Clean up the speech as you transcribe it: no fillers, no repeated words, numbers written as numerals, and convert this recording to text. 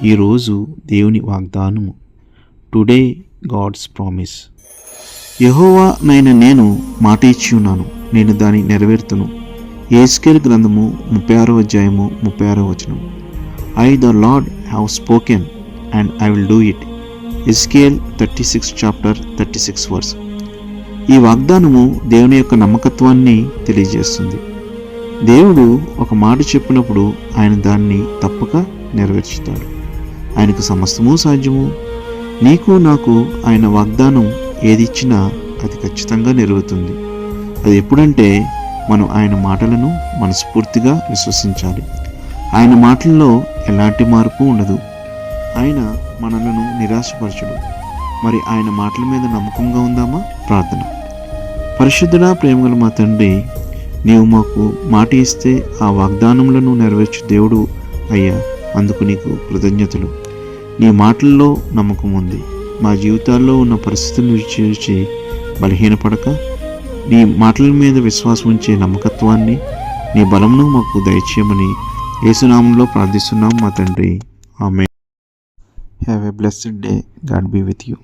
ఈరోజు దేవుని వాగ్దానము. Today God's promise. యెహోవా నేను మాట ఇచ్చి ఉన్నాను, నేను దాన్ని నెరవేర్తును. యెహెజ్కేలు గ్రంథము 36వ అధ్యాయము 36వ వచనం. I the Lord have spoken and I will do it. యెహెజ్కేలు 36 చాప్టర్ 36 వర్స్. ఈ వాగ్దానము దేవుని యొక్క నమ్మకత్వాన్ని తెలియజేస్తుంది. దేవుడు ఒక మాట చెప్పినప్పుడు ఆయన దాన్ని తప్పక నెరవేర్చుతాడు. ఆయనకు సమస్తము సాధ్యము. నీకు నాకు ఆయన వాగ్దానం ఏది ఇచ్చినా అది ఖచ్చితంగా నెరవేరుతుంది. అది ఎప్పుడంటే మనం ఆయన మాటలను మనస్ఫూర్తిగా విశ్వసించాలి. ఆయన మాటల్లో ఎలాంటి మార్పు ఉండదు. ఆయన మనలను నిరాశపరచడు. మరి ఆయన మాటల మీద నమ్మకంగా ఉందామా? ప్రార్థన. పరిశుద్ధుడా, ప్రేమగల మా తండ్రి, నీవు మాకు మాట ఇస్తే ఆ వాగ్దానములను నెరవేర్చు దేవుడు అయ్యా. అందుకు నీకు కృతజ్ఞతలు. నీ మాటల్లో నమ్మకం ఉంది. మా జీవితాల్లో ఉన్న పరిస్థితులను చూసి బలహీనపడక నీ మాటల మీద విశ్వాసం ఉంచే నమ్మకత్వాన్ని, నీ బలమును మాకు దయచేయమని యేసునామంలో ప్రార్థిస్తున్నాం మా తండ్రి. ఆమేన్. Have a blessed day. God be with you.